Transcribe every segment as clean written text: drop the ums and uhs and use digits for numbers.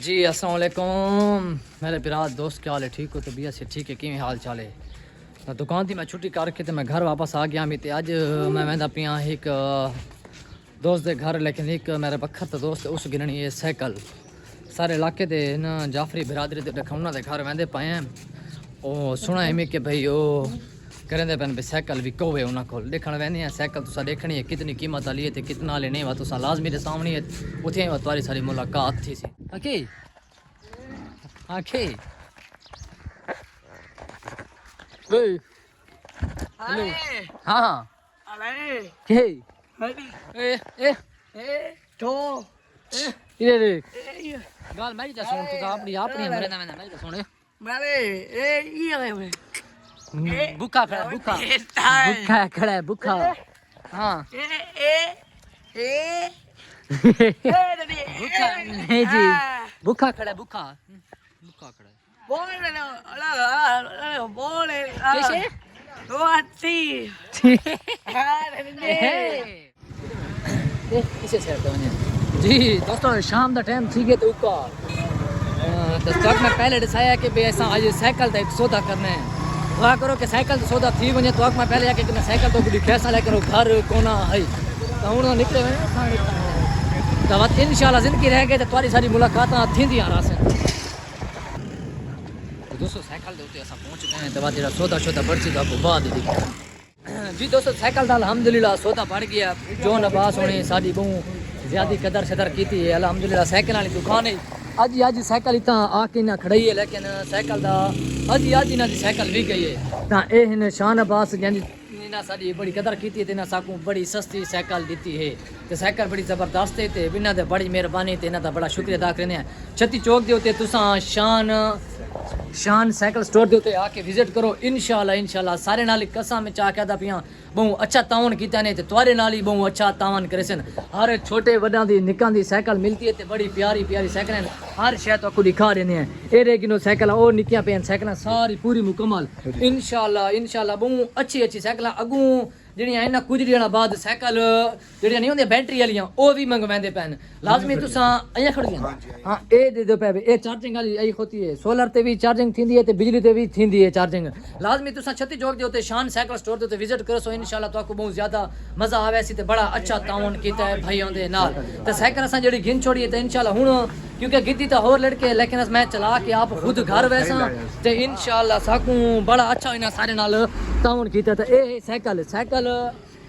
जी अस्सलाम वालेकुम मेरे पिरात दोस्त क्या हाल है? ठीक हो? तबीयत से ठीक है? कि हाल चाल है? तो दुकान थी मैं छुट्टी करके तो मैं घर वापस आ गया। मैं अज मैं वह पिया एक दोस्त के घर, लेकिन एक मेरे बखत दोस्त उस गिरनी है साइकिल सारे इलाके दे न जाफरी बिरादरी के उन्होंने घर वहदे पाए हैं। वो सुना है मैं कि भाई वो करेंदे पैन भी साइकिल भी कौवे उन्होंने को देखने वहने हैं। साइकिल तुसा देखनी है कितनी कीमत वाली है, कितना लेने वा तुसा लाजमी के सामने है। उथे तुम्हारी सारी मुलाकात थी सी। ओके ओके हेलो हाँ के ए ए तो इधर देख गाल मैं जा सुन तू अपनी अपनी मरे ना मैं जा सुन मारे ये भूखा खड़ा भूखा खड़ा है भूखा हाँ भूखा नहीं जी भूखा खड़ा है भूखा भूखा खड़ा है बोले कैसे तो आती इसे शेयर करें जी दोस्तों। शाम का टाइम थी गया तो स्टॉक में पहले दसाया कि भाई असा आज साइकिल का एक सौदा करना है। दुआ करो कि साइकिल सौदा थी वजे तो मैं पहले आके मैं साइकिल तो बुरी कैसा लेकर घर कोना है तो हूँ निकले तो बात इंशाल्लाह जिंदगी रह गई तो तुम्हारी सारी मुलाकात थी रहा। दोस्तों साइकिल के उत्ते पहुँच गए हैं तो बाद सौदा शौदा बढ़ी तो आपको बाद जी दोस्तों साइकिल का अलहमदुलिल्लाह सौदा बढ़ गया। जो नबास होने साड़ी बहु ज्यादा कदर शदर की थी अलहमदुलिल्लाह साइकिल वाली दुकान है। अज साइकिल इतना आके ना खड़ाई है, लेकिन साइकिल का अज इन्हों की साइकिल भी गई है तो यह शान अब्बास इन्हें साड़ी बड़ी कदर की इन्हें साकू बड़ी सस्ती साइकिल दी है तो साइकिल बड़ी ज़बरदस्त है तो इन्हों की बड़ी मेहरबानी तो इन्हों का बड़ा शुक्रिया अदा करने हैं। छत्ती चौक के उत्ते तुसा शान साइकिल स्टोर के उत्ते आके विजिट करो इंशाल्लाह सारे नाल कसम में चाह कहता पिया बहु अच्छा तावन किया ने तुआरे नाल ही बहु अच्छा तावन करे सन। हर छोटे वड्डा दी निकां दी साइकिल मिलती है तो बड़ी प्यारी प्यारी साइकिल हैं। हर शय तो आपको दिखा रहे हैं ए रे किनो साइकिल और निकियां पे साइकिल सारी पूरी मुकम्मल इंशाल्लाह बहु अच्छी साइकिल अगू ਜਿਹੜੀਆਂ ਇਹਨਾਂ ਕੁਝ ਦਿਨਾਂ ਬਾਅਦ ਸਾਈਕਲ ਜਿਹੜੀਆਂ ਨਹੀਂ ਹੁੰਦੀਆਂ ਬੈਟਰੀ ਵਾਲੀਆਂ ਉਹ ਵੀ ਮੰਗਵਾਉਂਦੇ ਪੈਣ ਲਾਜ਼ਮੀ ਤੁਸੀਂ ਆਇਆ ਖੜੀਆਂ ਹਾਂ ਇਹ ਦੇ ਦਿਓ ਪੈ ਇਹ ਚਾਰਜਿੰਗ ਵਾਲੀ ਆਈ ਹੋਤੀ ਹੈ ਸੋਲਰ ਤੇ ਵੀ ਚਾਰਜਿੰਗ ਥੀਂਦੀ ਹੈ ਤੇ ਬਿਜਲੀ ਤੇ ਵੀ ਥੀਂਦੀ ਹੈ ਚਾਰਜਿੰਗ ਲਾਜ਼ਮੀ ਤੁਸੀਂ ਛੱਤੀ ਚੌਕ ਦੇ ਉੱਤੇ शान साइकिल स्टोर ਦੇ ਉੱਤੇ ਵਿਜ਼ਿਟ ਕਰੋ ਸੋ ਇਨਸ਼ਾਅੱਲਾ ਤੁਹਾਨੂੰ ਬਹੁਤ ਜ਼ਿਆਦਾ ਮਜ਼ਾ ਆਵੇ ਸੀ ਤੇ ਬੜਾ ਅੱਛਾ ਤਾਉਨ ਕੀਤਾ ਹੈ ਭਾਈਆਂ ਦੇ ਨਾਲ ਤੇ ਸਾਈਕਲ ਅਸਾਂ ਜਿਹੜੀ ਗਿਣ ਛੋੜੀ ਹੈ ਤੇ ਇਨਸ਼ਾਅੱਲਾ ਹੁਣ क्योंकि गिद्दी तो होर लड़के लेकिन मैं चला के आप खुद घर वैसा तो इंशाल्लाह साकू बड़ा अच्छा इन्हें सारे नाल ताउन किया। तो ये साइकिल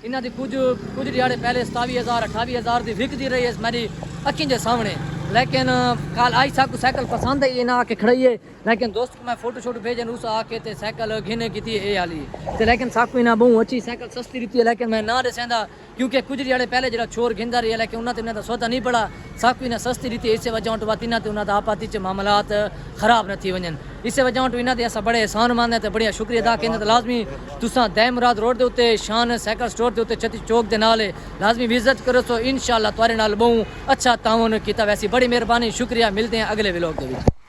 इन्हों की कुछ दिहाड़े पहले 27,000 28,000 की विकती रही है मेरी अखियों के सामने, लेकिन कल आई साकू साइकिल पसंद आई ना आके खड़ाई है। लेकिन दोस्त को मैं फोटो शोटो भेजन उस आके ते साइकिल घिने की ये वाली तो लेकिन साकू इन्हें बहुत अच्छी साइकिल सस्ती रीती है लेकिन मैं ना दसेंदा क्योंकि कुछ दिहाड़े पहले जो चोर घिंदा रही है लेकिन उन्होंने इन्हें सौदा नहीं पड़ा साकू इन्हें सस्ती रीती है। इस वजह तो बात इन्हें उन्होंने आपाती च मामलात खराब न थी वजन इस वजह तो इन्होंने अस बड़े एहसान मानते तो बड़ा शुक्रिया अदा करते। लाजमी तुसा दहमुराद रोड के उत्ते शान साइकिल स्टोर के उत्ते छत्ती चौक के नाल लाजमी विजिट करो तो इंशाल्लाह तुम्हारे नाल बहुत अच्छा ताउन किया। वैसी बड़ी मेहरबानी शुक्रिया। मिलते हैं अगले व्लॉग के।